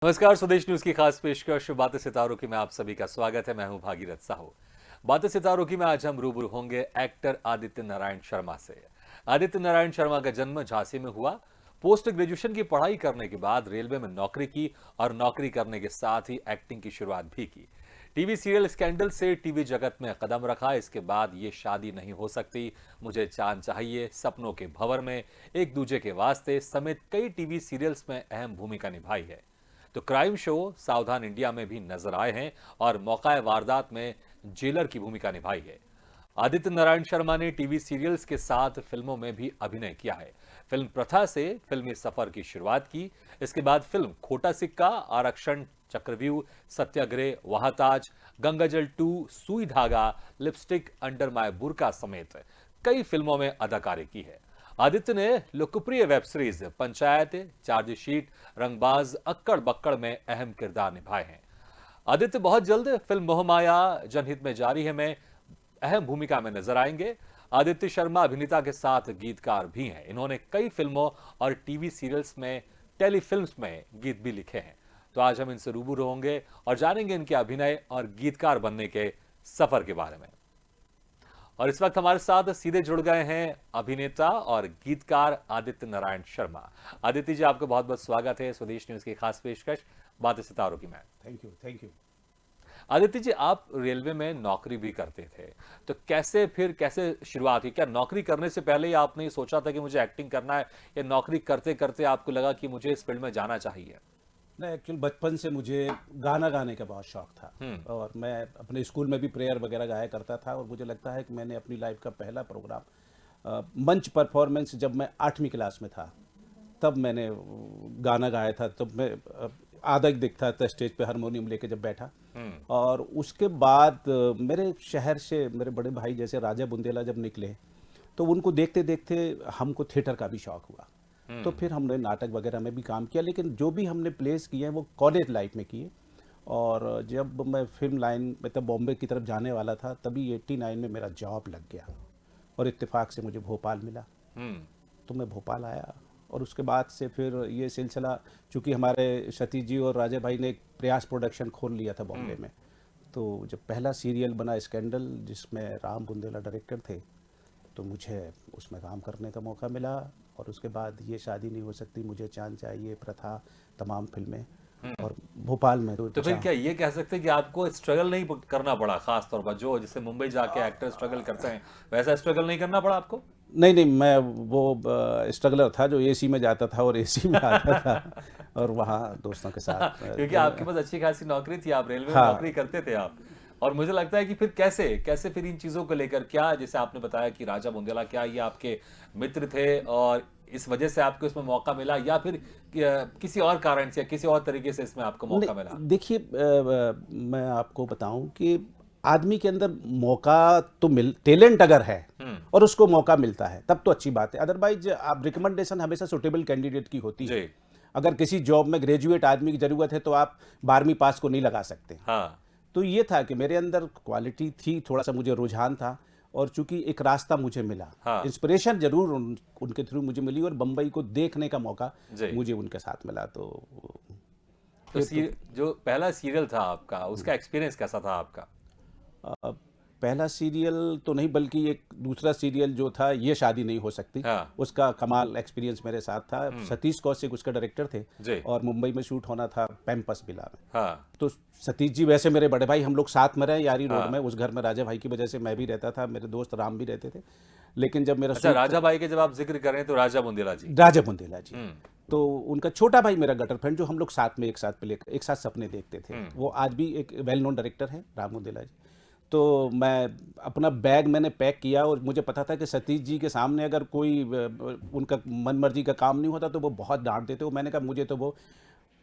नमस्कार, स्वदेश न्यूज की खास पेशकश बातें सितारों की में आप सभी का स्वागत है। मैं हूं भागीरथ साहू। बातें सितारों की में आज हम रूबरू होंगे एक्टर आदित्य नारायण शर्मा से। आदित्य नारायण शर्मा का जन्म झांसी में हुआ। पोस्ट ग्रेजुएशन की पढ़ाई करने के बाद रेलवे में नौकरी की और नौकरी करने के साथ ही एक्टिंग की शुरुआत भी की। टीवी सीरियल स्कैंडल से टीवी जगत में कदम रखा। इसके बाद ये शादी नहीं हो सकती, मुझे चांद चाहिए, सपनों के भंवर में, एक दूजे के वास्ते समेत कई टीवी सीरियल्स में अहम भूमिका निभाई है। तो क्राइम शो सावधान इंडिया में भी नजर आए हैं और मौकाए वारदात में जेलर की भूमिका निभाई है। आदित्य नारायण शर्मा ने टीवी सीरियल्स के साथ फिल्मों में भी अभिनय किया है। फिल्म प्रथा से फिल्मी सफर की शुरुआत की। इसके बाद फिल्म खोटा सिक्का, आरक्षण, चक्रव्यूह, सत्याग्रह, वहाताज, गंगाजल 2, सुई धागा, लिपस्टिक, अंडर माय बुर्का समेत कई फिल्मों में अदाकारी की है। आदित्य ने लोकप्रिय वेब सीरीज पंचायत, चार्जशीट, रंगबाज, अक्कड़ बक्कड़ में अहम किरदार निभाए हैं। आदित्य बहुत जल्द फिल्म मोहमाया, जनहित में जारी है में अहम भूमिका में नजर आएंगे। आदित्य शर्मा अभिनेता के साथ गीतकार भी हैं। इन्होंने कई फिल्मों और टीवी सीरियल्स में, टेलीफिल्म्स में गीत भी लिखे हैं। तो आज हम इनसे रूबरू होंगे और जानेंगे इनके अभिनय और गीतकार बनने के सफर के बारे में। और इस वक्त हमारे साथ सीधे जुड़ गए हैं अभिनेता और गीतकार आदित्य नारायण शर्मा। आदित्य जी, आपका बहुत बहुत स्वागत है स्वदेश न्यूज की खास पेशकश बातें सितारों की में। Thank you. आदित्य जी, आप रेलवे में नौकरी भी करते थे, तो कैसे शुरुआत हुई? क्या नौकरी करने से पहले ही आपने सोचा था कि मुझे एक्टिंग करना है, या नौकरी करते करते आपको लगा कि मुझे इस फील्ड में जाना चाहिए? नहीं, एक्चुअल बचपन से मुझे गाना गाने का बहुत शौक था और मैं अपने स्कूल में भी प्रेयर वगैरह गाया करता था। और मुझे लगता है कि मैंने अपनी लाइफ का पहला प्रोग्राम मंच परफॉर्मेंस जब मैं 8वीं क्लास में था, तब मैंने गाना गाया था। तब मैं आधा एक दिखता था स्टेज पे हारमोनियम लेके जब बैठा। और उसके बाद मेरे शहर से मेरे बड़े भाई जैसे राजा बुंदेला जब निकले, तो उनको देखते देखते हमको थिएटर का भी शौक हुआ। तो फिर हमने नाटक वगैरह में भी काम किया, लेकिन जो भी हमने प्लेस किए हैं वो कॉलेज लाइफ में किए। और जब मैं फिल्म लाइन मतलब बॉम्बे की तरफ जाने वाला था, तभी 89 में मेरा जॉब लग गया और इत्तेफाक से मुझे भोपाल मिला। तो मैं भोपाल आया और उसके बाद से फिर ये सिलसिला, चूँकि हमारे सतीश जी और राजा भाई ने एक प्रयास प्रोडक्शन खोल लिया था बॉम्बे में, तो जब पहला सीरियल बना स्कैंडल, जिसमें राम बुंदेला डायरेक्टर थे, तो मुझे उसमें काम करने का मौका मिला। और उसके बाद ये शादी नहीं हो सकती, मुझे चांद चाहिए, प्रथा, तमाम फिल्में, और भोपाल में तो फिर क्या ये कह सकते हैं कि आपको स्ट्रगल नहीं करना पड़ा? खास तौर पर जो जैसे मुंबई जाके एक्टर स्ट्रगल करते हैं, वैसा स्ट्रगल नहीं करना पड़ा आपको? नहीं नहीं, मैं वो स्ट्रगलर था जो एसी में जाता था और एसी में आता था और वहाँ दोस्तों के साथ क्योंकि आपके पास अच्छी खासी नौकरी थी, आप रेलवे में हाँ। नौकरी करते थे आप। और मुझे लगता है कि फिर कैसे कैसे फिर इन चीजों को लेकर, क्या जैसे आपने बताया कि राजा बुंदेला, क्या ये आपके मित्र थे और इस वजह से आपको इसमें मौका मिला, या फिर किसी और कारण से, किसी और तरीके से इसमें आपको मौका मिला? नहीं, देखिए, मैं आपको बताऊं कि आदमी के अंदर मौका तो टैलेंट अगर है और उसको मौका मिलता है तब तो अच्छी बात है। अदरवाइज आप रिकमेंडेशन हमेशा सुटेबल कैंडिडेट की होती जी। है। अगर किसी जॉब में ग्रेजुएट आदमी की जरूरत है तो आप 12वीं पास को नहीं लगा सकते। हाँ। तो ये था कि मेरे अंदर क्वालिटी थी, थोड़ा सा मुझे रुझान था, और चूंकि एक रास्ता मुझे मिला, हाँ। इंस्पिरेशन जरूर उनके थ्रू मुझे मिली, और बम्बई को देखने का मौका जी। मुझे उनके साथ मिला। तो तो फिर जो पहला सीरियल था आपका, उसका एक्सपीरियंस कैसा था आपका? अ, पहला सीरियल तो नहीं, बल्कि एक दूसरा सीरियल जो था, ये शादी नहीं हो सकती, हाँ। उसका कमाल एक्सपीरियंस मेरे साथ था। सतीश कौशिक उसके डायरेक्टर थे जी। और मुंबई में शूट होना था पैम्पस विला में। हाँ। तो सतीश जी वैसे मेरे बड़े भाई, हम लोग साथ में रहे यारी रोड हाँ। में। उस घर में राजा भाई की वजह से मैं भी रहता था, मेरे दोस्त राम भी रहते थे। लेकिन जब मेरा अच्छा, शूट, राजा भाई के जब आप जिक्र करें तो राजा बुंदेला जी। राजा बुंदेला जी, हम्म। तो उनका छोटा भाई मेरा गटर फ्रेंड, जो हम लोग साथ में एक साथ प्ले, एक साथ सपने देखते थे, वो आज भी एक वेल नोन डायरेक्टर है, राम बुंदेला जी। तो मैं अपना बैग मैंने पैक किया, और मुझे पता था कि सतीश जी के सामने अगर कोई उनका मन मर्जी का काम नहीं होता तो वो बहुत डांट देते हो। मैंने कहा मुझे तो वो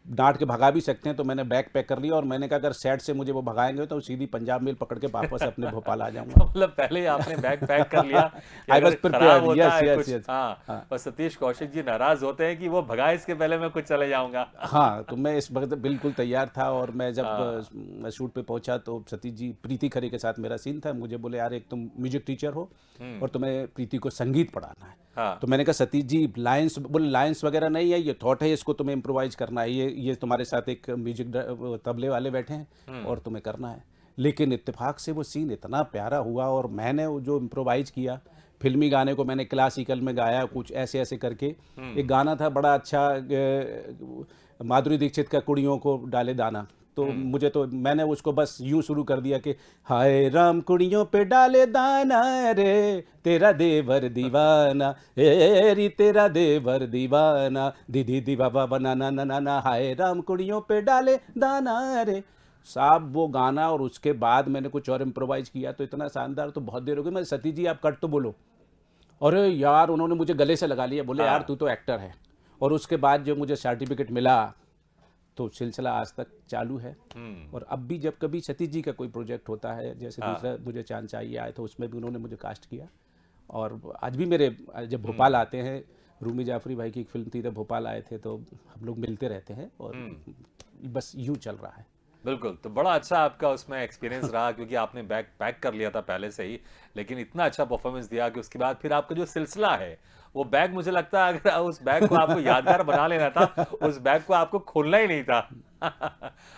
डांट के भगा भी सकते हैं, तो मैंने बैग पैक कर लिया और मैंने कहा अगर सेट से मुझे वो भगाएंगे तो सीधी पंजाब मेल पकड़ के वापस अपने भोपाल आ जाऊंगा। मतलब पहले ही आपने बैग पैक कर लिया कि आई अगर वॉज खराब प्रिपेयर्ड, होता यस है यस कुछ। यस। हाँ, और सतीश कौशिक जी नाराज होते हैं कि वो भगाए इसके पहले मैं कुछ चले जाऊंगा। हाँ, तो मैं इस वक्त बिल्कुल तैयार था। और मैं जब हाँ। शूट पे पहुंचा तो सतीश जी, प्रीति खरे के साथ मेरा सीन था, मुझे बोले यार एक तुम म्यूजिक टीचर हो और तुम्हें प्रीति को संगीत पढ़ाना है। हाँ। तो मैंने कहा सतीश जी लाइंस, बोले लाइंस वगैरह नहीं है, ये थॉट है, इसको तुम्हें इम्प्रोवाइज करना है, ये तुम्हारे साथ एक म्यूजिक तबले वाले बैठे हैं और तुम्हें करना है। लेकिन इत्तेफाक से वो सीन इतना प्यारा हुआ और मैंने वो जो इम्प्रोवाइज किया, फिल्मी गाने को मैंने क्लासिकल में गाया, कुछ ऐसे ऐसे करके। एक गाना था बड़ा अच्छा, माधुरी दीक्षित का कुड़ियों को डाले दाना, तो मुझे तो मैंने उसको बस यूं शुरू कर दिया कि हाय राम कुड़ियों पे डाले दाना रे तेरा देवर दीवाना, री तेरा देवर दीवाना, दीदी दीवा बाबा ना ना ना ना, हाय राम कुड़ियों पे डाले दाना रे। साहब वो गाना और उसके बाद मैंने कुछ और इम्प्रोवाइज किया तो इतना शानदार, तो बहुत देर हो गई। मैं सतीश जी आप कट तो बोलो, अरे यार उन्होंने मुझे गले से लगा लिया, बोले यार तू तो एक्टर है। और उसके बाद जो मुझे सर्टिफिकेट मिला तो सिलसिला आज तक चालू है। और अब भी जब कभी सतीश जी का कोई प्रोजेक्ट होता है, जैसे दूसरा मुझे चांद चाहिए आए तो उसमें भी उन्होंने मुझे कास्ट किया। और आज भी मेरे जब भोपाल आते हैं, रूमी जाफरी भाई की एक फिल्म थी, तब भोपाल आए थे तो हम लोग मिलते रहते हैं और बस यूं चल रहा है। बिल्कुल, तो बड़ा अच्छा आपका उसमें एक्सपीरियंस रहा, क्योंकि आपने बैग पैक कर लिया था पहले से ही, लेकिन इतना अच्छा परफॉर्मेंस दिया कि उसके बाद फिर आपका जो सिलसिला है, वो बैग, मुझे लगता है अगर उस बैग को आपको यादगार बना लेना था, उस बैग को आपको खोलना ही नहीं था।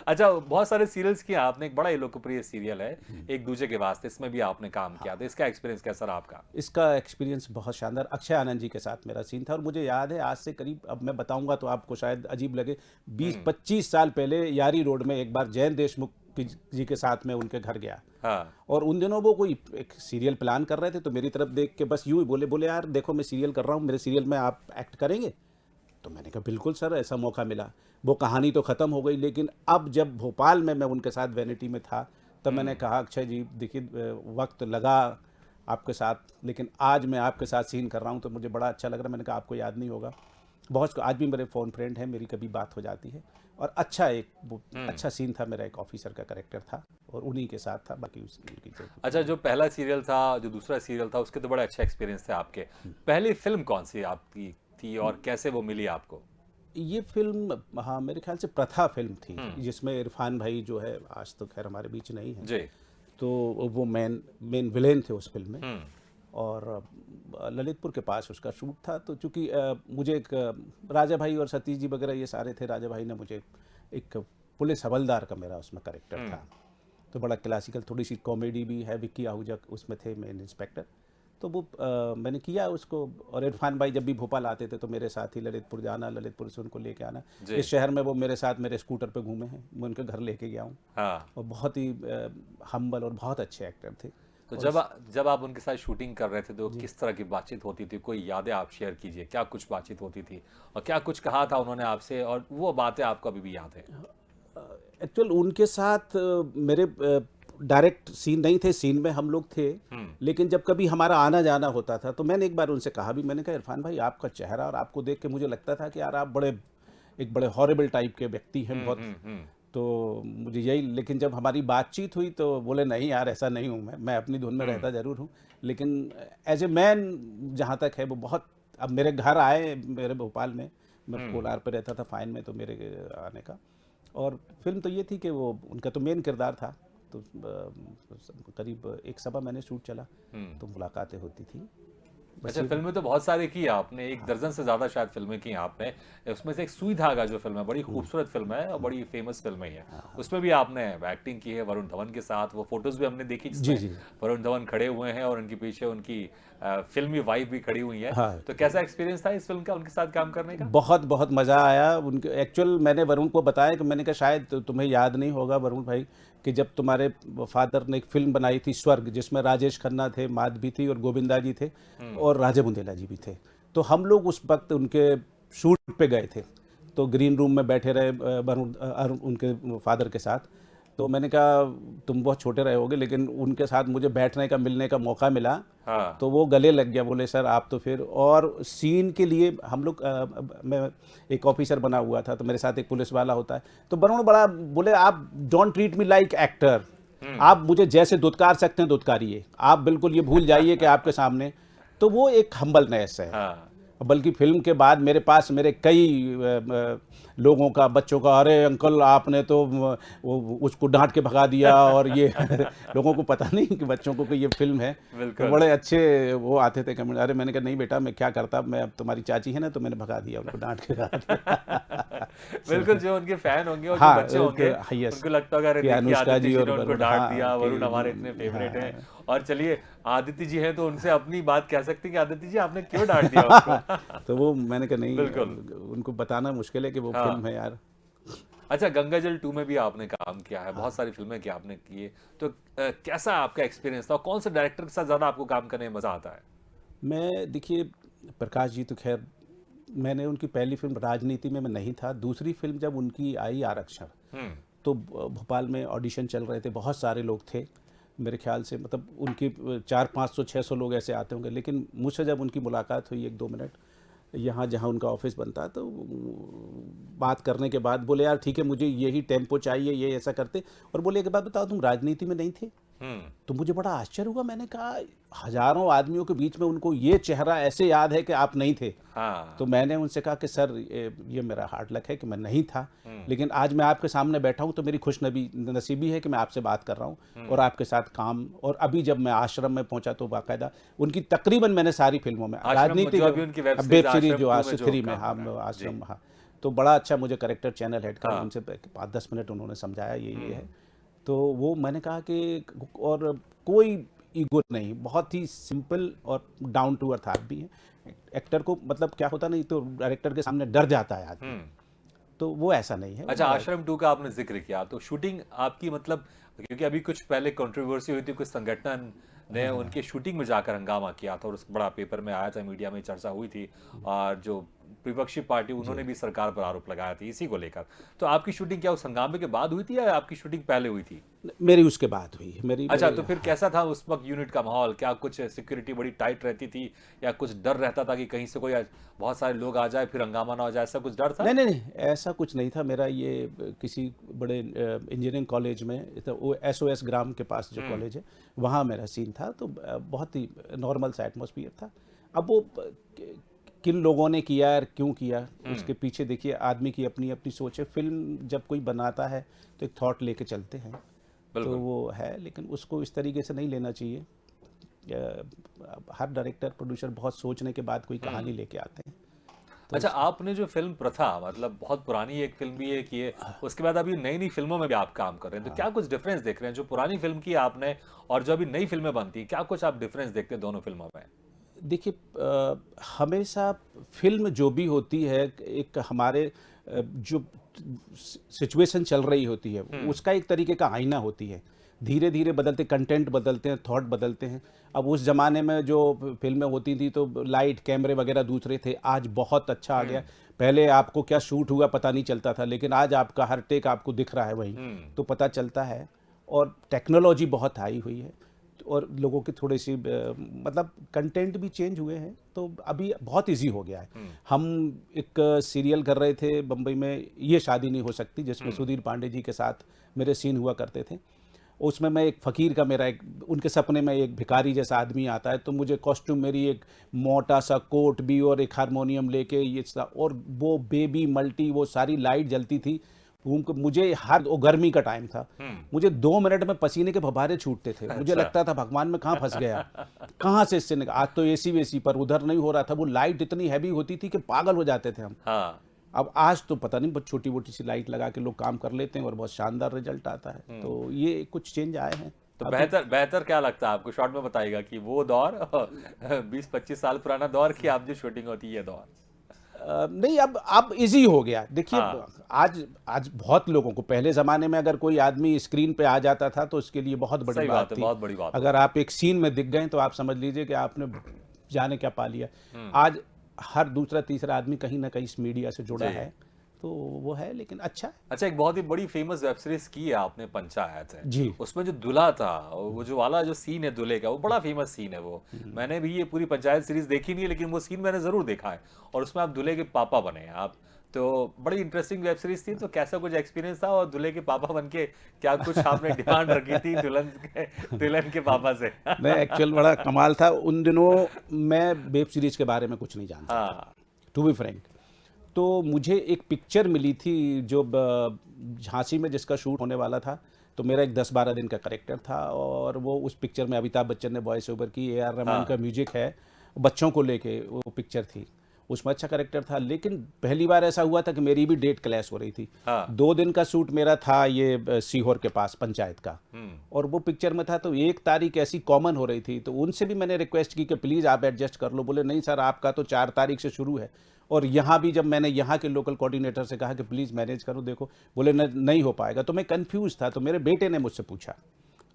अच्छा, बहुत सारे सीरियल्स किए आपने, एक बड़ा ही लोकप्रिय सीरियल है एक दूजे के वास्ते, इसमें भी आपने काम किया, तो इसका एक्सपीरियंस कैसा रहा आपका? इसका एक्सपीरियंस बहुत शानदार, अक्षय आनंद जी के साथ मेरा सीन था। और मुझे याद है आज से करीब, अब मैं बताऊंगा तो आपको शायद अजीब लगे, 20-25 साल पहले यारी रोड में एक बार जयंत देशमुख जी के साथ में उनके घर गया। हाँ। और उन दिनों वो कोई एक सीरियल प्लान कर रहे थे, तो मेरी तरफ देख के बस यूं ही बोले यार देखो मैं सीरियल कर रहा हूँ, मेरे सीरियल में आप एक्ट करेंगे? तो मैंने कहा बिल्कुल सर, ऐसा मौका मिला। वो कहानी तो ख़त्म हो गई, लेकिन अब जब भोपाल में मैं उनके साथ वैनिटी में था, तब मैंने कहा अक्षय जी देखिए वक्त लगा आपके साथ, लेकिन आज मैं आपके साथ सीन कर रहा हूँ तो मुझे बड़ा अच्छा लग रहा है। मैंने कहा आपको याद नहीं होगा, बहुत आज भी मेरे फ़ोन फ्रेंड हैं, मेरी कभी बात हो जाती है। और अच्छा अच्छा सीन था मेरा, एक ऑफिसर का कैरेक्टर था और उन्हीं के साथ था, बाकी उनकी अच्छा, जो पहला सीरियल था, जो दूसरा सीरियल था, उसके तो बड़े अच्छे एक्सपीरियंस थे आपके। पहली फिल्म कौन सी आपकी थी और कैसे वो मिली आपको? ये फिल्म, हाँ मेरे ख्याल से प्रथा फिल्म थी, जिसमें इरफान भाई जो है आज तो खैर हमारे बीच नहीं है जी। तो वो मेन विलेन थे उस फिल्म में। और ललितपुर के पास उसका शूट था, तो चूंकि मुझे एक राजा भाई और सतीश जी वगैरह ये सारे थे, राजा भाई ने मुझे एक पुलिस हवलदार का मेरा उसमें कैरेक्टर था, तो बड़ा क्लासिकल, थोड़ी सी कॉमेडी भी है, विक्की आहूजा उसमें थे मेन इंस्पेक्टर, तो वो मैंने किया उसको। और इरफान भाई जब भी भोपाल आते थे तो मेरे साथ ही ललितपुर जाना, ललितपुर से उनको लेके आना। इस शहर में वो मेरे साथ मेरे स्कूटर पे घूमे हैं, मैं उनके घर लेके गया हूँ। हाँ। और बहुत ही हम्बल और बहुत अच्छे एक्टर थे। तो जब आप उनके साथ शूटिंग कर रहे थे तो किस तरह की बातचीत होती थी? कोई यादें आप शेयर कीजिए, क्या कुछ बातचीत होती थी और क्या कुछ कहा था उन्होंने आपसे, और वो बातें आपको अभी भी याद है? एक्चुअल उनके साथ मेरे डायरेक्ट सीन नहीं थे, सीन में हम लोग थे, लेकिन जब कभी हमारा आना जाना होता था तो मैंने एक बार उनसे कहा भी, मैंने कहा इरफान भाई आपका चेहरा और आपको देख के मुझे लगता था कि यार आप एक बड़े हॉरिबल टाइप के व्यक्ति हैं बहुत, तो मुझे यही, लेकिन जब हमारी बातचीत हुई तो बोले नहीं यार ऐसा नहीं हूँ मैं अपनी धुन में रहता ज़रूर हूँ, लेकिन एज ए मैन जहाँ तक है वो बहुत। अब मेरे घर आए, मेरे भोपाल में, मैं कोलार पे रहता था फाइन में, तो मेरे आने का, और फिल्म तो ये थी कि वो उनका तो मेन किरदार था, तो करीब एक सवा महीने शूट चला, तो मुलाकातें होती थी। अच्छा, फिल्में तो बहुत सारी की आपने, एक दर्जन से ज्यादा शायद फिल्में की आपने, उसमें से एक सुई धागा जो फिल्म है, बड़ी खूबसूरत फिल्म है और बड़ी फेमस फिल्म है, उसमें भी आपने एक्टिंग की है वरुण धवन के साथ। वो फोटोज भी हमने देखी जिसमें वरुण धवन खड़े हुए हैं और उनके पीछे उनकी फिल्मी वाइफ भी खड़ी हुई है। हाँ। तो कैसा एक्सपीरियंस था इस फिल्म का, उनके साथ काम करने का? बहुत बहुत मज़ा आया। उनके एक्चुअल मैंने वरुण को बताया कि मैंने कहा शायद तुम्हें याद नहीं होगा वरुण भाई, कि जब तुम्हारे फादर ने एक फिल्म बनाई थी स्वर्ग, जिसमें राजेश खन्ना थे, माधवी थी और गोविंदा जी थे और राजा बुंदेला जी भी थे, तो हम लोग उस वक्त उनके शूट पे गए थे, तो ग्रीन रूम में बैठे रहे वरुण उनके फादर के साथ। तो मैंने कहा तुम बहुत छोटे रहे होगे, लेकिन उनके साथ मुझे बैठने का मिलने का मौका मिला। हाँ। तो वो गले लग गया, बोले सर आप तो फिर, और सीन के लिए हम लोग मैं एक ऑफिसर बना हुआ था, तो मेरे साथ एक पुलिस वाला होता है, तो वरुण बड़ा बोले आप don't treat me like actor, आप मुझे जैसे दुत्कार सकते हैं दुत्कारिए, आप बिल्कुल ये भूल जाइए कि आपके सामने। तो वो एक हम्बलनेस है। हाँ। बल्कि फिल्म के बाद मेरे पास मेरे कई लोगों का, बच्चों का, अरे अंकल आपने तो उसको डांट के भगा दिया, और ये लोगों को पता नहीं कि बच्चों को कि ये फिल्म है। तो बिल्कुल। बड़े अच्छे वो आते थे कमेंट। अरे मैंने कहा नहीं बेटा, मैं क्या करता, मैं अब तुम्हारी चाची है ना, तो मैंने भगा दिया उनको, डांट के भगा दिया। बिल्कुल, जो उनके फैन होंगे और जो हाँ, बच्चे होंगे यस, उनको लगता होगा अरे कि देखिए अनुष्का आदित्य जी जी और ने उनको वरुण, डांट हाँ, दिया, कि वरुण हमारे इतने फेवरेट हैं। हाँ। और चलिए आदित्य जी हैं तो उनसे अपनी बात कह सकते हैं कि आदित्य जी आपने क्यों डांट दिया उसको। तो वो मैंने कहा नहीं, बिल्कुल। उनको बताना मुश्किल है कि वो हाँ। फिल्म है यार। अच्छा, गंगाजल 2 में भी आपने काम किया है, बहुत सारी फिल्में की आपने की है, तो कैसा आपका एक्सपीरियंस था? कौन से डायरेक्टर के साथ ज़्यादा आपको काम करने में मज़ा आता है? मैं देखिए, प्रकाश जी तो खैर, मैंने उनकी पहली फिल्म राजनीति में मैं नहीं था। दूसरी फिल्म जब उनकी आई आरक्षण, हम्म। तो भोपाल में ऑडिशन चल रहे थे, बहुत सारे लोग थे मेरे ख्याल से, मतलब उनकी 400-500-600 लोग ऐसे आते होंगे। लेकिन मुझसे जब उनकी मुलाकात हुई 1-2 मिनट, यहाँ जहाँ उनका ऑफिस बनता है, तो बात करने के बाद बोले यार ठीक है, मुझे यही टेम्पो चाहिए, ये ऐसा करते। और बोले एक बात बताओ, तुम राजनीति में नहीं थे? हम्म। तो मुझे बड़ा आश्चर्य हुआ। मैंने कहा हजारों आदमियों के बीच में उनको ये चेहरा ऐसे याद है कि आप नहीं थे? हाँ। तो मैंने उनसे कहा कि सर ये मेरा हार्ड लक है कि मैं नहीं था, लेकिन आज मैं आपके सामने बैठा हूँ तो मेरी नसीबी है कि मैं आपसे बात कर रहा हूँ और आपके साथ काम। और अभी जब मैं आश्रम में पहुंचा तो बाकायदा उनकी तकरीबन मैंने सारी फिल्मों में आश्रम में जो अभी उनकी वेब सीरीज सीरीज जो आश्रम 2 में जो 3 में, काम हाँ, हो रहा है। जी। आश्रम, हाँ। तो बड़ा अच्छा मुझे करेक्टर चैनल हेड का हाँ। उनसे 5-10 मिनट उन्होंने समझाया ये है। तो वो मैंने कहा कि, और कोई ईगो नहीं, बहुत ही सिंपल और डाउन टू अर्थ आदमी है। एक्टर को मतलब क्या होता नहीं, तो डायरेक्टर के सामने डर जाता है आदमी, तो वो ऐसा नहीं है। अच्छा, आश्रम 2 का आपने जिक्र किया, तो शूटिंग आपकी मतलब, क्योंकि अभी कुछ पहले कंट्रोवर्सी हुई थी, कुछ संगठन ने उनके शूटिंग में जाकर हंगामा किया था और उस बड़ा पेपर में आया था, मीडिया में चर्चा हुई थी, और जो विपक्षी पार्टी उन्होंने भी सरकार पर आरोप लगाया था इसी को लेकर। तो आपकी शूटिंग क्या उस हंगामे के बाद हुई थी या आपकी शूटिंग पहले हुई थी? मेरी उसके बाद हुई, मेरी। अच्छा, तो फिर कैसा था उस वक्त यूनिट का माहौल? क्या कुछ सिक्योरिटी बड़ी टाइट रहती थी या कुछ डर रहता था कि कहीं से कोई बहुत सारे लोग आ जाए फिर हंगामा ना हो जाए, ऐसा कुछ डर था? नहीं नहीं नहीं, ऐसा कुछ नहीं था। मेरा ये किसी बड़े इंजीनियरिंग कॉलेज में, तो वो SOS ग्राम के पास जो कॉलेज है, वहाँ मेरा सीन था। तो बहुत ही नॉर्मल सा एटमॉस्फेयर था। अब वो किन लोगों ने किया और क्यों किया, उसके पीछे देखिए आदमी की अपनी अपनी सोच है। फिल्म जब कोई बनाता है तो एक थॉट लेके चलते हैं, तो वो है, लेकिन उसको इस तरीके से नहीं लेना चाहिए। हर डायरेक्टर प्रोड्यूसर बहुत सोचने के बाद कोई कहानी लेके आते हैं। तो अच्छा, आपने जो फिल्म प्रथा, मतलब बहुत पुरानी एक फिल्म भी है कि ये, उसके बाद अभी नई नई फिल्मों में भी आप काम कर रहे हैं, तो क्या कुछ डिफरेंस देख रहे हैं जो पुरानी फिल्म की आपने और जो अभी नई फिल्में बनती, क्या कुछ आप डिफरेंस देखते हैं दोनों फिल्मों में? देखिए, हमेशा फिल्म जो भी होती है, एक हमारे जो सिचुएशन चल रही होती है, उसका एक तरीके का आईना होती है। धीरे धीरे बदलते कंटेंट बदलते हैं, थॉट बदलते हैं। अब उस ज़माने में जो फिल्में होती थी तो लाइट कैमरे वगैरह दूसरे थे, आज बहुत अच्छा आ गया। पहले आपको क्या शूट हुआ पता नहीं चलता था, लेकिन आज आपका हर टेक आपको दिख रहा है वहीं, तो पता चलता है। और टेक्नोलॉजी बहुत हाई हुई है, और लोगों की थोड़ी सी मतलब कंटेंट भी चेंज हुए हैं, तो अभी बहुत इजी हो गया है। हम एक सीरियल कर रहे थे बम्बई में, ये शादी नहीं हो सकती, जिसमें सुधीर पांडे जी के साथ मेरे सीन हुआ करते थे। उसमें मैं एक फ़कीर का, मेरा एक उनके सपने में एक भिखारी जैसा आदमी आता है, तो मुझे कॉस्ट्यूम, मेरी एक मोटा सा कोट भी और एक हारमोनियम लेके ये और वो बेबी मल्टी, वो सारी लाइट जलती थी। मुझे हर वो गर्मी का टाइम था, मुझे 2 मिनट में पसीने के फव्वारे छूटते थे। मुझे लगता था भगवान में कहाँ फंस गया, कहाँ से इससे आज तो एसी वेसी पर उधर नहीं हो रहा था। वो लाइट इतनी हैवी होती थी कि पागल हो जाते थे हम। हाँ। अब आज तो पता नहीं, बहुत छोटी मोटी सी लाइट लगा के लोग काम कर लेते हैं और बहुत शानदार रिजल्ट आता है। तो ये कुछ चेंज आए हैं। तो बेहतर क्या लगता है आपको, शॉर्ट में बताइएगा, कि वो दौर 20-25 साल पुराना दौर, कि आप जो शूटिंग होती है ये दौर? नहीं, अब इजी हो गया। देखिए, हाँ। आज बहुत लोगों को, पहले ज़माने में अगर कोई आदमी स्क्रीन पे आ जाता था तो उसके लिए बहुत बड़ी सही बात है, थी। बहुत बड़ी बात अगर आप एक सीन में दिख गए तो आप समझ लीजिए कि आपने जाने क्या पा लिया। आज हर दूसरा तीसरा आदमी कहीं ना कहीं इस मीडिया से जुड़ा जी। है, तो वो है, लेकिन अच्छा है। अच्छा, एक बहुत ही बड़ी फेमस वेब सीरीज की है आपने, पंचायत है जी। उसमें जो दूल्हा था, वो जो वाला जो सीन है दूल्हे का, वो बड़ा फेमस सीन है वो। मैंने भी ये पूरी पंचायत सीरीज देखी नहीं है, लेकिन वो सीन मैंने जरूर देखा है, और उसमें आप दूल्हे के पापा बने हैं आप, तो बड़ी इंटरेस्टिंग वेब सीरीज थी। तो कैसा कुछ एक्सपीरियंस था, और दूल्हे के पापा बन के क्या कुछ आपने डिमांड रखी थी दुल्हन के पापा से? मैं एक्चुअल बड़ा कमाल था उन दिनों, मैं वेब सीरीज के बारे में कुछ नहीं जानता, हाँ। To be frank. तो मुझे एक पिक्चर मिली थी जो झांसी में जिसका शूट होने वाला था। तो मेरा एक 10-12 दिन का कैरेक्टर था और वो उस पिक्चर में अमिताभ बच्चन ने वॉइस ओवर की, ए आर रहमान का म्यूजिक है, बच्चों को लेके वो पिक्चर थी। उसमें अच्छा कैरेक्टर था, लेकिन पहली बार ऐसा हुआ था कि मेरी भी डेट क्लैश हो रही थी। 2 दिन का शूट मेरा था ये सीहोर के पास पंचायत का, और वो पिक्चर में था। तो 1 तारीख ऐसी कॉमन हो रही थी, तो उनसे भी मैंने रिक्वेस्ट की कि प्लीज़ आप एडजस्ट कर लो। बोले नहीं सर, आपका तो 4 तारीख से शुरू है। और यहाँ भी जब मैंने यहाँ के लोकल कोऑर्डिनेटर से कहा कि प्लीज़ मैनेज करो, देखो, बोले नहीं हो पाएगा। तो मैं कंफ्यूज था। तो मेरे बेटे ने मुझसे पूछा,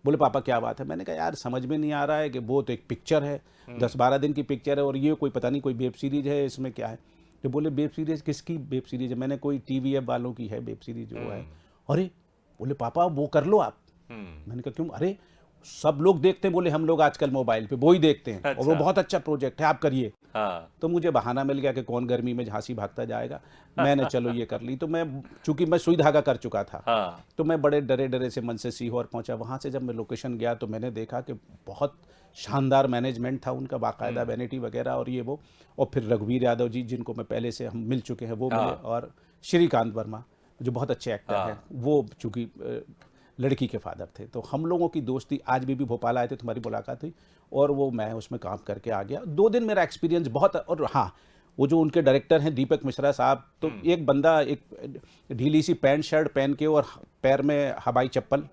बोले पापा क्या बात है। मैंने कहा यार समझ में नहीं आ रहा है कि वो तो एक पिक्चर है, 10-12 दिन की पिक्चर है, और ये कोई पता नहीं कोई वेब सीरीज है, इसमें क्या है। तो बोले वेब सीरीज किसकी वेब सीरीज है। मैंने कोई टीवी ऐप वालों की है वेब सीरीज जो है। अरे बोले पापा वो कर लो आप। मैंने कहा क्यों। अरे सब लोग देखते हैं, बोले हम लोग आजकल मोबाइल पे वो ही देखते हैं। और वो बहुत अच्छा प्रोजेक्ट है, आप करिए। तो मुझे बहाना मिल गया कि कौन गर्मी में झांसी भागता जाएगा। मैंने चलो ये कर ली। तो मैं चूंकि मैं सुई धागा कर चुका था, तो मैं बड़े डरे डरे से मन से सीहोर पहुंचा। वहां से जब मैं लोकेशन गया तो मैंने देखा कि बहुत शानदार मैनेजमेंट था उनका, बाकायदा वैनिटी वगैरह और ये वो। और फिर रघुवीर यादव जी, जिनको मैं पहले से हम मिल चुके हैं, वो मिले, और श्रीकांत वर्मा जो बहुत अच्छे एक्टर हैं, वो चूँकि लड़की के फादर थे। तो हम लोगों की दोस्ती, आज भी भोपाल आए थे, तुम्हारी मुलाकात हुई, और वो मैं उसमें काम करके आ गया। 2 दिन मेरा एक्सपीरियंस बहुत। और हाँ, वो जो उनके डायरेक्टर हैं दीपक मिश्रा साहब, तो एक बंदा एक ढीली सी पैंट शर्ट पहन के और पैर में हवाई चप्पल,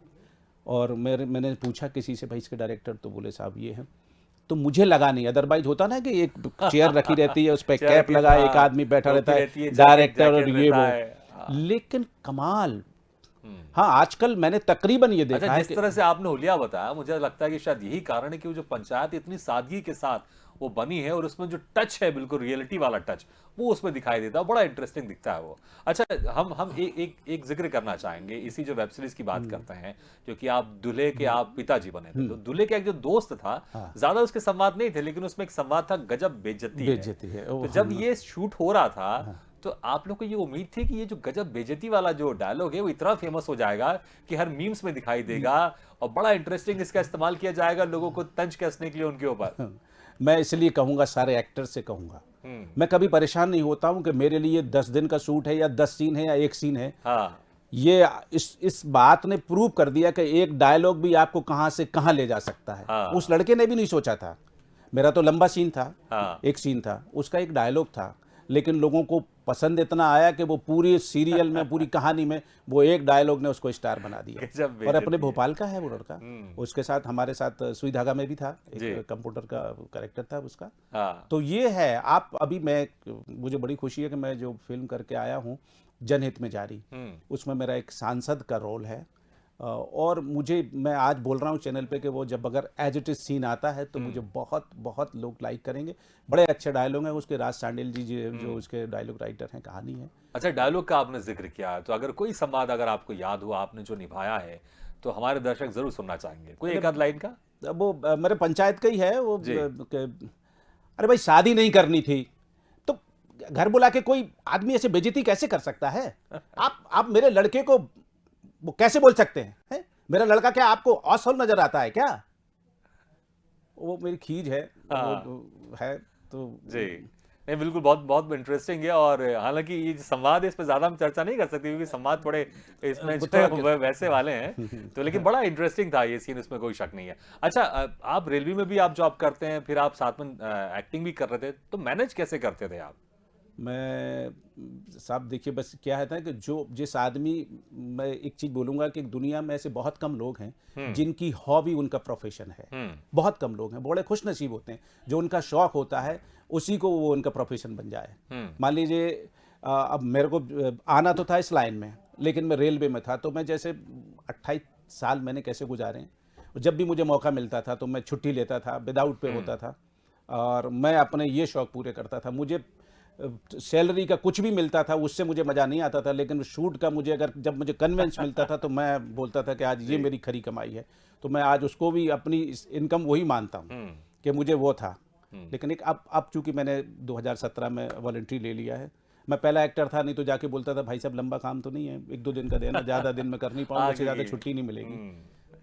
और मैंने पूछा किसी से भाई इसके डायरेक्टर, तो बोले साहब ये हैं। तो मुझे लगा नहीं, अदरवाइज होता ना कि एक चेयर रखी रहती है, उस पर कैप लगा एक आदमी बैठा रहता है, डायरेक्टर और ये वो। लेकिन कमाल। हाँ, आजकल मैंने तकरीबन ये देखा है जिस तरह से आपने हुलिया बताया, मुझे लगता है कि शायद यही कारण है कि वो जो पंचायत इतनी सादगी के साथ वो बनी है, और उसमें जो टच है, बिल्कुल रियलिटी वाला टच, वो उसमें दिखाई देता है। बड़ा इंटरेस्टिंग दिखता है वो। अच्छा, हम एक जिक्र करना चाहेंगे, इसी जो वेब सीरीज की बात करते हैं, जो कि आप दूल्हे के आप पिताजी बने थे। तो दूल्हे के एक जो दोस्त था, ज्यादा उसके संवाद नहीं थे, लेकिन उसमें एक संवाद था, गजब बेइज्जती है। तो जब ये शूट हो रहा था, तो आप लोग को ये उम्मीद थी कि ये जो गजब बेइज्जती वाला जो डायलॉग है वो इतना फेमस हो जाएगा कि हर मीम्स में दिखाई देगा, और बड़ा इंटरेस्टिंग इसका इस्तेमाल किया जाएगा लोगों को तंज कसने के लिए उनके ऊपर। मैं इसलिए कहूंगा, सारे एक्टर से कहूंगा, मैं कभी परेशान नहीं होता हूं कि मेरे लिए 10 दिन का शूट है, या 10 सीन है, या 1 सीन है। ये इस बात ने प्रूव कर दिया कि एक डायलॉग भी आपको कहां से कहां ले जा सकता है। उस लड़के ने भी नहीं सोचा था। मेरा तो लंबा सीन था, 1 सीन था, उसका एक डायलॉग था, लेकिन लोगों को पसंद इतना आया कि वो पूरी सीरियल में, पूरी कहानी में, वो एक डायलॉग ने उसको स्टार बना दिया। और अपने भोपाल का है वो लड़का। उसके साथ, हमारे साथ सुई धागा में भी था, एक कंप्यूटर का कैरेक्टर था उसका। तो ये है। आप अभी मुझे बड़ी खुशी है कि मैं जो फिल्म करके आया हूँ, जनहित में जारी, उसमें मेरा एक सांसद का रोल है। और मैं आज बोल रहा हूँ चैनल पे कि वो जब अगर एज इट इज सीन आता है तो मुझे बहुत बहुत लोग लाइक करेंगे। बड़े अच्छे डायलॉग हैं उसके। राज सांडेल जी जो उसके डायलॉग राइटर हैं, कहानी है। अच्छा, डायलॉग का आपने जिक्र किया, तो अगर कोई संवाद अगर आपको याद हुआ, आपने जो निभाया है, तो हमारे दर्शक जरूर सुनना चाहेंगे। कोई एक आध लाइन का? वो मेरे पंचायत का ही है वो। अरे भाई, शादी नहीं करनी थी तो घर बुला के कोई आदमी ऐसे बेइज्जती कैसे कर सकता है? आप मेरे लड़के को वो कैसे बोल सकते हैं? मेरा लड़का क्या आपको असफल नजर आता है क्या? वो मेरी खींच है, वो है तो जी। नहीं, बिल्कुल, बहुत बहुत इंटरेस्टिंग है। और हालांकि ये संवाद है, इस पे ज्यादा हम चर्चा नहीं कर सकते क्योंकि संवाद थोड़े इसमें जो वैसे वाले हैं। तो लेकिन बड़ा इंटरेस्टिंग था ये सीन, इसमें कोई शक नहीं है। अच्छा, आप रेलवे में भी आप जॉब करते हैं, फिर आप साथ में एक्टिंग भी कर रहे थे, तो मैनेज कैसे करते थे आप? मैं साहब देखिए, बस क्या है ना कि जिस आदमी, मैं एक चीज बोलूंगा कि दुनिया में ऐसे बहुत कम लोग हैं जिनकी हॉबी उनका प्रोफेशन है। बहुत कम लोग हैं, बड़े खुश नसीब होते हैं जो उनका शौक होता है उसी को वो उनका प्रोफेशन बन जाए। मान लीजिए अब मेरे को आना तो था इस लाइन में, लेकिन मैं रेलवे में था। तो मैं जैसे 28 साल मैंने कैसे गुजारे हैं। जब भी मुझे मौका मिलता था तो मैं छुट्टी लेता था, विदाउट पे होता था, और मैं अपने ये शौक पूरे करता था। मुझे सैलरी का कुछ भी मिलता था उससे मुझे मज़ा नहीं आता था, लेकिन शूट का जब मुझे कन्वेंस मिलता था तो मैं बोलता था कि आज ये मेरी खरी कमाई है। तो मैं आज उसको भी अपनी इनकम वही मानता हूँ कि मुझे वो था। लेकिन अब चूंकि मैंने 2017 में वॉलंटरी ले लिया है। मैं पहला एक्टर था, नहीं तो जाके बोलता था भाई साहब लंबा काम तो नहीं है, 1-2 दिन का देना, ज़्यादा दिन में कर नहीं पाऊंगा, उससे ज़्यादा छुट्टी नहीं मिलेगी।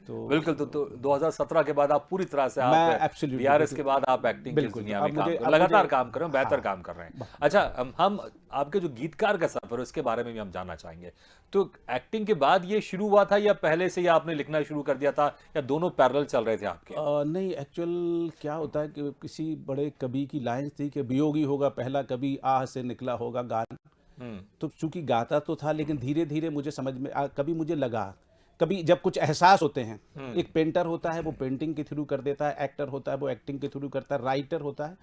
बिल्कुल। तो 2017 के बाद आप पूरी तरह से मैं आप एब्सोल्युटली बीआरएस के बाद आप एक्टिंग की बिल्कुल, दुनिया अब में काम मुझे कर अब लगातार मुझे काम कर रहे हैं, बेहतर हाँ, काम कर रहे हैं। ब- अच्छा, हम आपके जो गीतकार का सफर है उसके बारे में भी हम जानना चाहेंगे। तो एक्टिंग के बाद ये शुरू हुआ था या पहले से ही आपने लिखना शुरू कर दिया था, या दोनों पैरेलल चल रहे थे आपके? नहीं, एक्चुअल क्या होता है कि किसी बड़े कवि की लाइन थी कि वियोगी होगा पहला कभी आह से निकला होगा गान। हम्म। तो चूंकि गाता तो था, लेकिन धीरे धीरे मुझे समझ में कभी मुझे लगा, कभी जब कुछ एहसास होते हैं, एक पेंटर होता है वो पेंटिंग के थ्रू कर देता है, एक्टर होता है वो एक्टिंग के थ्रू करता है, राइटर होता है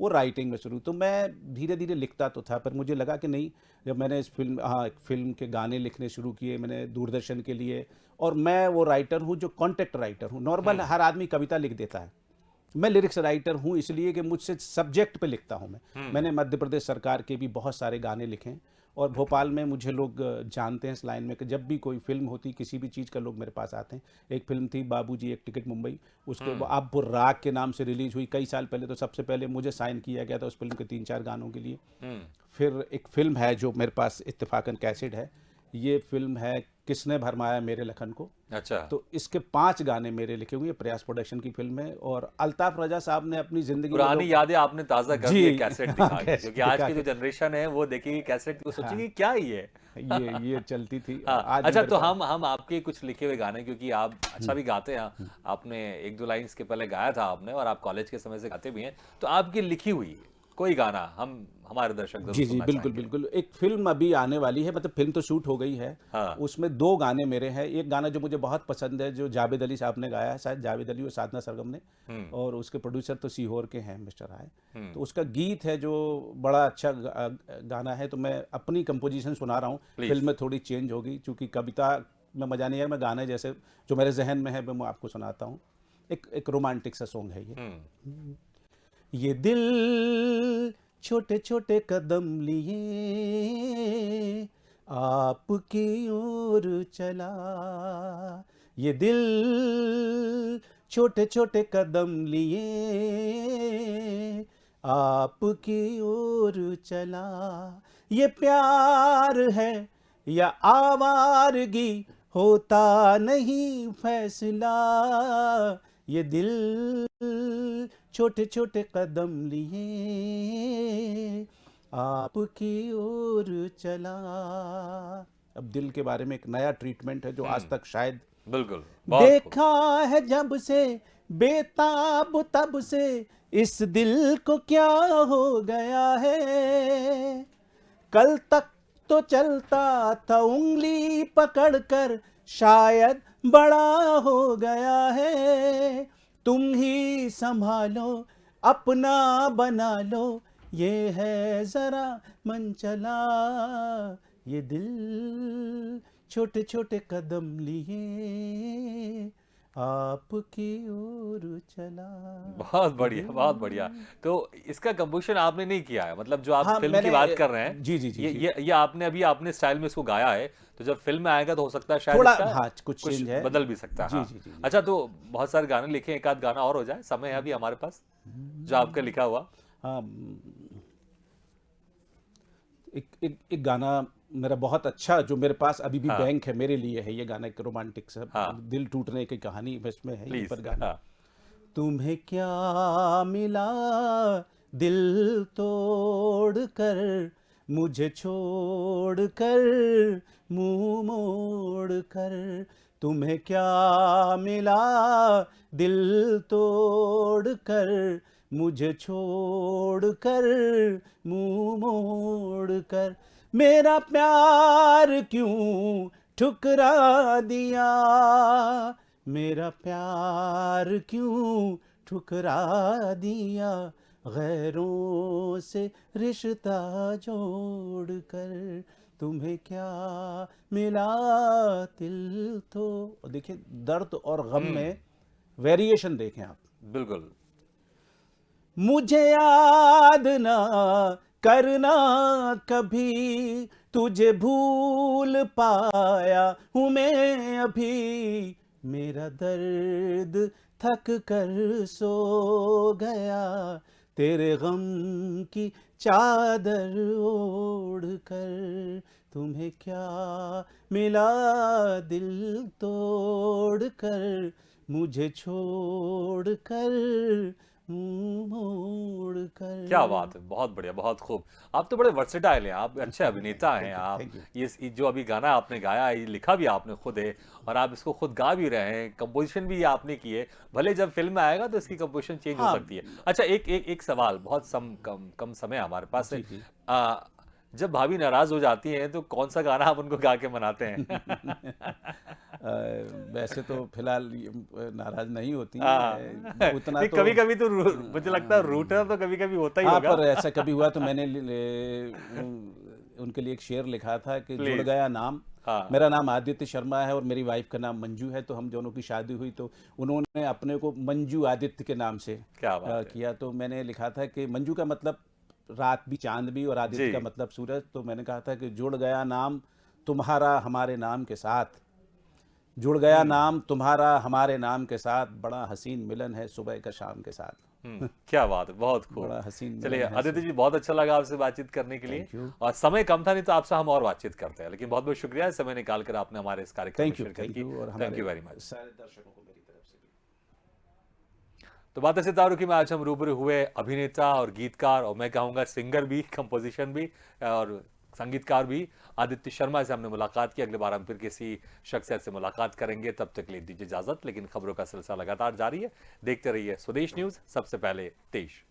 वो राइटिंग में शुरू। तो मैं धीरे धीरे लिखता तो था, पर मुझे लगा कि नहीं, जब मैंने इस फिल्म एक फिल्म के गाने लिखने शुरू किए मैंने दूरदर्शन के लिए, और मैं वो राइटर हूँ जो कॉन्टेक्ट राइटर हूँ। नॉर्मल हर आदमी कविता लिख देता है, मैं लिरिक्स राइटर हूँ, इसलिए कि मुझसे सब्जेक्ट पे लिखता हूँ मैं। मैंने मध्य प्रदेश सरकार के भी बहुत सारे गाने लिखे हैं, और भोपाल में मुझे लोग जानते हैं इस लाइन में कि जब भी कोई फिल्म होती किसी भी चीज़ का लोग मेरे पास आते हैं। एक फिल्म थी बाबूजी एक टिकट मुंबई, उसके बाद अब वो राग के नाम से रिलीज हुई कई साल पहले, तो सबसे पहले मुझे साइन किया गया था उस फिल्म के 3-4 गानों के लिए। फिर एक फिल्म है जो मेरे पास इत्तेफाकन कैसेट है, ये फिल्म है किसने भरमाया मेरे लखन को। अच्छा। तो इसके 5 गाने मेरे लिखे हुए, प्रयास प्रोडक्शन की फिल्म है, और अल्ताफ रजा साहब ने अपनी जिंदगी में पुरानी यादें आपने ताजा कर दी जी है कैसेट दिखा के, कैसेट क्योंकि आज दिखा की जो के जनरेशन है वो देखेगी कैसेट तो हाँ, सोचेगी क्या ही है। ये चलती थी, हाँ, आज भी अच्छा, मेरे तो पास। हम आपके कुछ लिखे हुए गाने, क्योंकि आप अच्छा भी गाते हैं, आपने 1-2 लाइंस के पहले गाया था आपने, और आप कॉलेज के समय से गाते भी हैं, तो आपकी लिखी हुई कोई गाना हम हमारे दर्शक जरूर जी सुनना बिल्कुल चाहेंगे। बिल्कुल, एक फिल्म अभी आने वाली है, मतलब फिल्म तो शूट हो गई है। हाँ। उसमें 2 गाने मेरे हैं, एक गाना जो मुझे बहुत पसंद है जो जावेद अली साहब ने गाया है, शायद जावेद अली और साधना सरगम ने, और उसके प्रोड्यूसर तो सीहोर के हैं मिस्टर राय। तो उसका गीत है जो बड़ा अच्छा गाना है, तो मैं अपनी कंपोजिशन सुना रहा हूँ। प्लीज। फिल्म में थोड़ी चेंज होगी, चूँकि कविता में मज़ा नहीं है, मैं गाने जैसे जो मेरे जहन में है मैं आपको सुनाता हूँ। एक रोमांटिक सा सॉन्ग है ये दिल छोटे छोटे कदम लिए आपकी ओर चला, ये दिल छोटे छोटे कदम लिए आपकी ओर चला, ये प्यार है या आवारगी होता नहीं फैसला, ये दिल छोटे छोटे कदम लिए आपकी ओर चला। अब दिल के बारे में एक नया ट्रीटमेंट है जो आज तक शायद बिल्कुल, बहुत खूब। देखा है जब से बेताब तब से इस दिल को क्या हो गया है, कल तक तो चलता था उंगली पकड़कर शायद बड़ा हो गया है, तुम ही संभालो अपना बना लो ये है जरा मन चला, ये दिल छोटे छोटे कदम लिए आपकी ओर चला। बहुत बढ़िया, बहुत बढ़िया। तो इसका कंपोजिशन आपने नहीं किया है, मतलब जो आप हाँ फिल्म की मैंने बात कर रहे हैं, जी जी जी ये जी ये ये आपने अभी अपने स्टाइल में इसको गाया है, तो जब फिल्म में आएगा तो हो सकता है शायद थोड़ा इसका हाँ कुछ चेंज है। बदल भी सकता है। जी हाँ। जी जी जी। अच्छा, तो बहुत सारे गाने लिखे, एक आध गाना और हो जाए, समय है अभी हमारे पास जो आपका लिखा हुआ। हाँ, एक गाना मेरा बहुत अच्छा जो मेरे पास अभी भी हाँ। बैंक है मेरे लिए है, ये गाना एक रोमांटिक सा हाँ। दिल टूटने की कहानी इसमें है ये प्लीज। पर गाना। हाँ। तुम्हें क्या मिला दिल तोड़ कर मुझे छोड़ कर मुंह मोड़ कर, तुम्हें क्या मिला दिल तोड़ कर मुझे छोड़ कर मुंह मोड़ कर, मेरा प्यार क्यों ठुकरा दिया, मेरा प्यार क्यों ठुकरा दिया, गैरों से रिश्ता जोड़ कर, तुम्हें क्या मिला दिल तो। और देखिए दर्द और गम में वेरिएशन देखें आप। बिल्कुल। मुझे याद ना करना कभी, तुझे भूल पाया हूँ मैं अभी, मेरा दर्द थक कर सो गया तेरे गम की चादर ओढ़ कर, तुम्हें क्या मिला दिल तोड़ कर, मुझे छोड़ कर, मुंह मोड़ कर। क्या बात है, बहुत बढ़िया, बहुत खूब। आप तो बड़े वर्सेटाइल हैं, आप अच्छे अभिनेता हैं आप। Thank you. ये जो अभी गाना आपने गाया, ये लिखा भी आपने खुद है और आप इसको खुद गा भी रहे हैं, कंपोजिशन भी ये आपने की है। भले जब फिल्म में आएगा तो इसकी कंपोजिशन चेंज हो हाँ। सकती है। अच्छा, एक सवाल, बहुत कम समय है हमारे पास है। जी जी। आ, जब भाभी नाराज हो जाती हैं तो कौन सा गाना आप उनको गा के मनाते हैं? वैसे तो फिलहाल नाराज नहीं होती हाँ। हैं, उतना नहीं, तो। कभी कभी तो मुझे लगता है रूठना तो कभी कभी होता ही हाँ, होगा। पर ऐसा कभी हुआ तो मैंने उनके लिए एक शेर लिखा था कि जुड़ प्लीज। गया नाम। हाँ। मेरा नाम आदित्य शर्मा है और मेरी वाइफ का नाम मंजू है, तो हम दोनों की शादी हुई तो उन्होंने अपने को मंजू आदित्य के नाम से क्या बात है। किया। तो मैंने लिखा था कि मंजू का मतलब रात भी चांद भी और आदित्य जी। का मतलब सूरज। तो मैंने कहा था कि जुड़ गया नाम तुम्हारा हमारे नाम के साथ, जुड़ गया नाम तुम्हारा हमारे नाम के साथ, बड़ा हसीन मिलन है सुबह का शाम के साथ। क्या बात है, बहुत खूब। बड़ा हसीन चलिए मिलन है आदित्य जी, बहुत अच्छा लगा आपसे बातचीत करने के लिए। Thank you. और समय कम था, नहीं तो आपसे हम और बातचीत करते हैं, लेकिन बहुत बहुत शुक्रिया समय निकाल कर आपने हमारे इस कार्यक्रम में थैंक यू। शिरकत थैंक की। यू। और थैंक हमारे यू वेरी मच। सारे दर्शकों को मेरी तरफ से भी। तो बातें सितारों की में आज हम रूबरू हुए अभिनेता और गीतकार, और मैं कहूँगा सिंगर भी, कंपोजिशन भी और संगीतकार भी, आदित्य शर्मा से हमने मुलाकात की। अगली बार हम फिर किसी शख्सियत से मुलाकात करेंगे, तब तक के लिए दीजिए इजाजत। लेकिन खबरों का सिलसिला लगातार जारी है, देखते रहिए स्वदेश न्यूज, सबसे पहले देश।